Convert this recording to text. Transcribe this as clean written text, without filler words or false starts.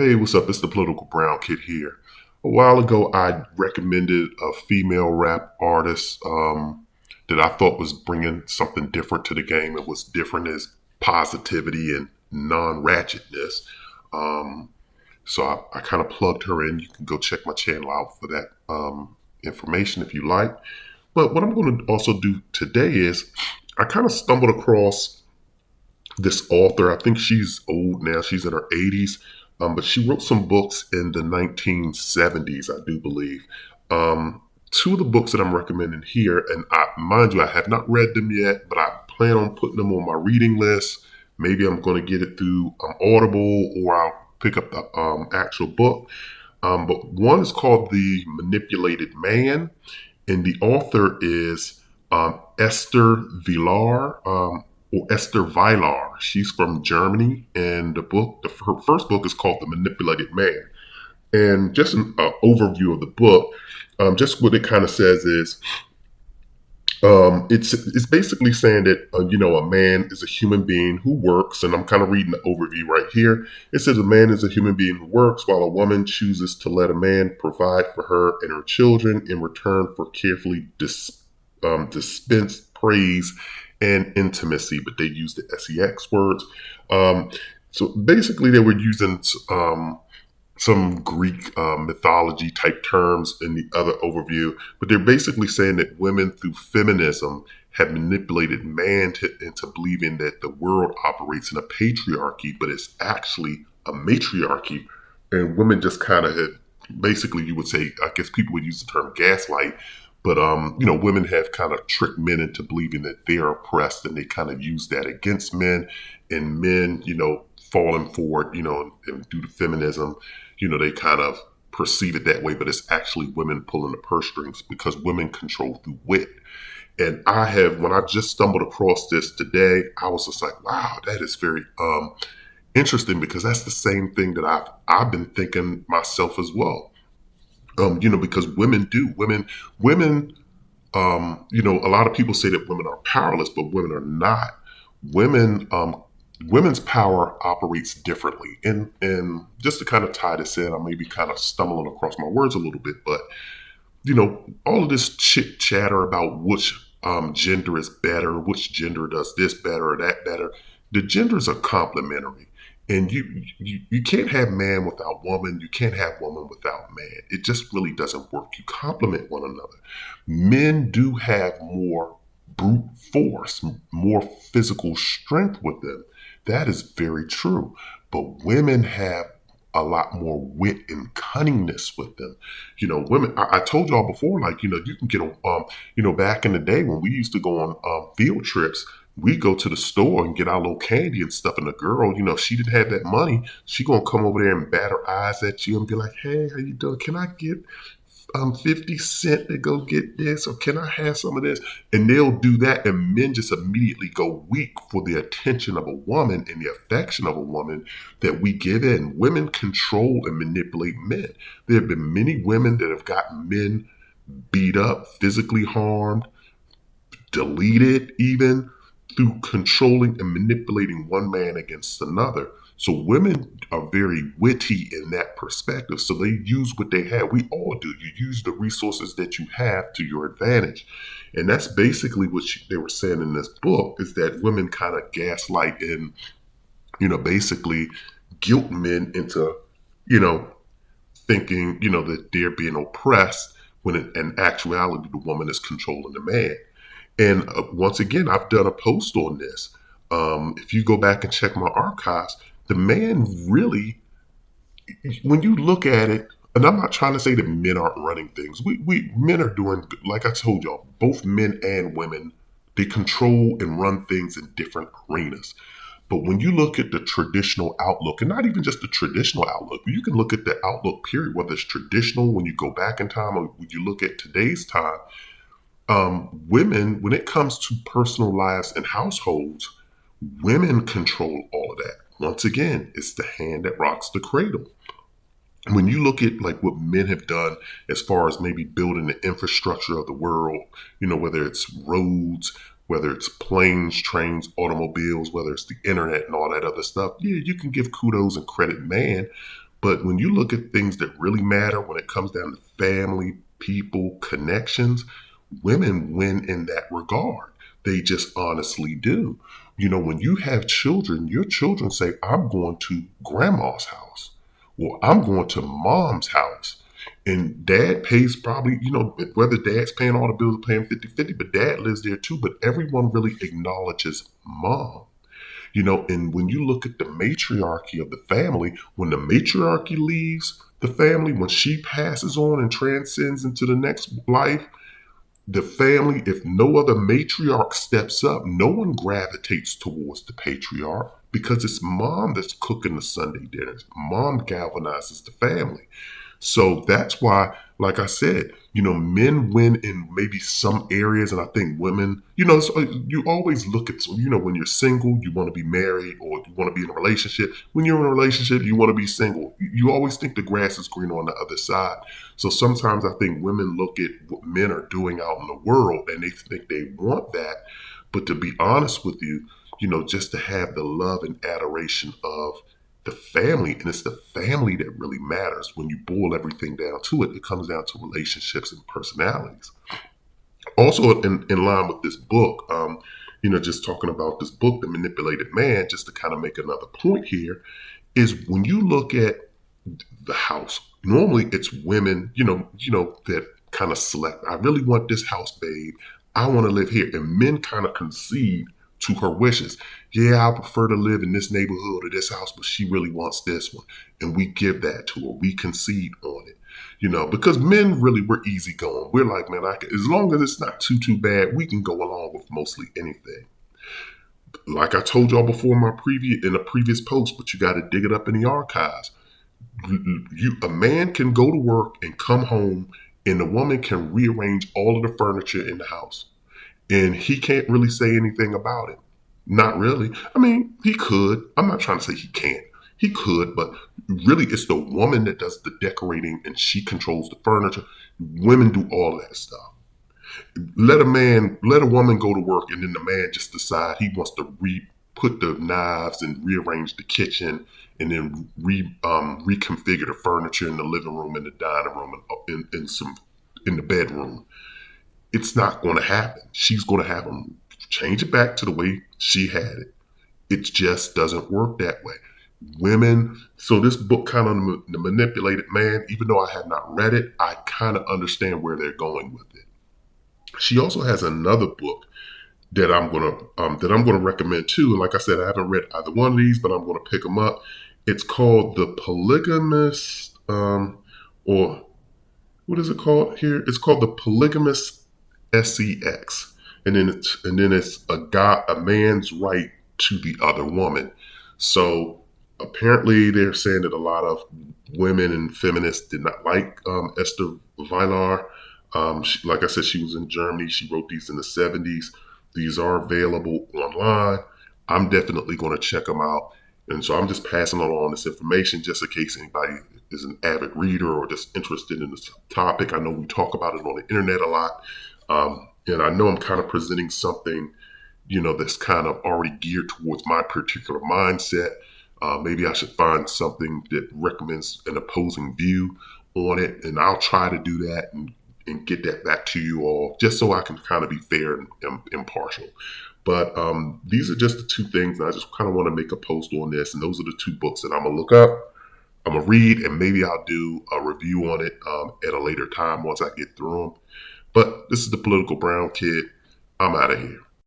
Hey, what's up? It's the Political Brown Kid here. A while ago, I recommended a female rap artist that I thought was bringing something different to the game. It was different as positivity and non-ratchetness. Um, so I kind of plugged her in. You can go check my channel out for that information if you like. But what I'm going to also do today is I kind of stumbled across this author. I think she's old now. She's in her 80s. But she wrote some books in the 1970s, I do believe. Two of the books that I'm recommending here, and mind you, I have not read them yet, but I plan on putting them on my reading list. Maybe I'm going to get it through Audible, or I'll pick up the actual book. But one is called The Manipulated Man, and the author is Esther Vilar, or Esther Vilar. She's from Germany, and her first book is called The Manipulated Man. And just an overview of the book, just what it kind of says is, it's basically saying that a man is a human being who works, and I'm kind of reading the overview right here. It says a man is a human being who works, while a woman chooses to let a man provide for her and her children in return for carefully dispensed praise and intimacy. But they use the sex words. So basically, they were using some Greek mythology type terms in the other overview, but they're basically saying that women through feminism have manipulated man into believing that the world operates in a patriarchy, but it's actually a matriarchy. And women just kind of basically, you would say, I guess people would use the term gaslight, but women have kind of tricked men into believing that they're oppressed, and they kind of use that against men, and men, falling for it, and due to feminism, they kind of perceive it that way, but it's actually women pulling the purse strings because women control through wit. And when I just stumbled across this today, I was just like, wow, that is very interesting, because that's the same thing that I've been thinking myself as well. Because women, a lot of people say that women are powerless, but women are not. Women, women's power operates differently. And just to kind of tie this in, I may be kind of stumbling across my words a little bit, but all of this chit chatter about which gender is better, which gender does this better or that better, the genders are complementary. And you can't have man without woman. You can't have woman without man. It just really doesn't work. You complement one another. Men do have more brute force, more physical strength with them. That is very true. But women have a lot more wit and cunningness with them. Women, I told y'all before, like, you can get, back in the day when we used to go on field trips, we go to the store and get our little candy and stuff. And the girl, if she didn't have that money, she gonna come over there and bat her eyes at you and be like, hey, how you doing? Can I get 50 cent to go get this, or can I have some of this? And they'll do that, and men just immediately go weak for the attention of a woman and the affection of a woman that we give in. Women control and manipulate men. There have been many women that have gotten men beat up, physically harmed, deleted even, through controlling and manipulating one man against another. So women are very witty in that perspective. So they use what they have. We all do. You use the resources that you have to your advantage. And that's basically what they were saying in this book, is that women kind of gaslight and, basically guilt men into, thinking, that they're being oppressed, when in actuality, the woman is controlling the man. And once again, I've done a post on this. If you go back and check my archives, the man really, when you look at it, and I'm not trying to say that men aren't running things. We men are doing, like I told y'all, both men and women, they control and run things in different arenas. But when you look at the traditional outlook, and not even just the traditional outlook, but you can look at the outlook period, whether it's traditional, when you go back in time, or when you look at today's time, women, when it comes to personal lives and households, women control all of that. Once again, it's the hand that rocks the cradle. When you look at like what men have done as far as maybe building the infrastructure of the world, whether it's roads, whether it's planes, trains, automobiles, whether it's the internet and all that other stuff, yeah, you can give kudos and credit man. But when you look at things that really matter when it comes down to family, people, connections, women win in that regard. They just honestly do. When you have children, your children say, I'm going to grandma's house, or I'm going to mom's house. And dad pays probably, whether dad's paying all the bills or paying 50-50, but dad lives there too. But everyone really acknowledges mom. And when you look at the matriarchy of the family, when the matriarchy leaves the family, when she passes on and transcends into the next life, the family, if no other matriarch steps up, no one gravitates towards the patriarch because it's mom that's cooking the Sunday dinners. Mom galvanizes the family. So that's why, like I said, men win in maybe some areas, and I think women, you always look at, when you're single, you want to be married or you want to be in a relationship. When you're in a relationship, you want to be single. You always think the grass is greener on the other side. So sometimes I think women look at what men are doing out in the world and they think they want that. But to be honest with you, just to have the love and adoration of the family, and it's the family that really matters. When you boil everything down to it, it comes down to relationships and personalities. Also, in line with this book, just talking about this book, The Manipulated Man, just to kind of make another point here, is when you look at the house, normally it's women, that kind of select, I really want this house, babe. I want to live here. And men kind of concede to her wishes. Yeah, I prefer to live in this neighborhood or this house, but she really wants this one. And we give that to her. We concede on it. Because men really, we're easygoing. We're like, man, as long as it's not too bad, we can go along with mostly anything. Like I told y'all before in a previous post, but you got to dig it up in the archives. A man can go to work and come home, and the woman can rearrange all of the furniture in the house, and he can't really say anything about it. Not really. I mean, he could. I'm not trying to say he can't. He could, but really, it's the woman that does the decorating, and she controls the furniture. Women do all that stuff. Let a woman go to work, and then the man just decide he wants to put the knives and rearrange the kitchen, and then reconfigure the furniture in the living room, in the dining room, and in the bedroom. It's not going to happen. She's going to have him change it back to the way she had it. It just doesn't work that way. Women, so this book, kind of The Manipulated Man, even though I have not read it, I kind of understand where they're going with it. She also has another book that I'm gonna recommend too. And like I said, I haven't read either one of these, but I'm gonna pick them up. It's called The Polygamist, or what is it called here? It's called The Polygamist SEX, and then it's a man's right to the other woman. So apparently, they're saying that a lot of women and feminists did not like Esther Vilar. Like I said, she was in Germany. She wrote these in the 70s. These are available online. I'm definitely going to check them out. And so I'm just passing along this information just in case anybody is an avid reader or just interested in this topic. I know we talk about it on the internet a lot. And I know I'm kind of presenting something, that's kind of already geared towards my particular mindset. Maybe I should find something that recommends an opposing view on it, and I'll try to do that and get that back to you all, just so I can kind of be fair and impartial. But these are just the two things, and I just kind of want to make a post on this. And those are the two books that I'm gonna look up, I'm gonna read, and maybe I'll do a review on it at a later time once I get through them. But this is the Political Brown Kid. I'm out of here.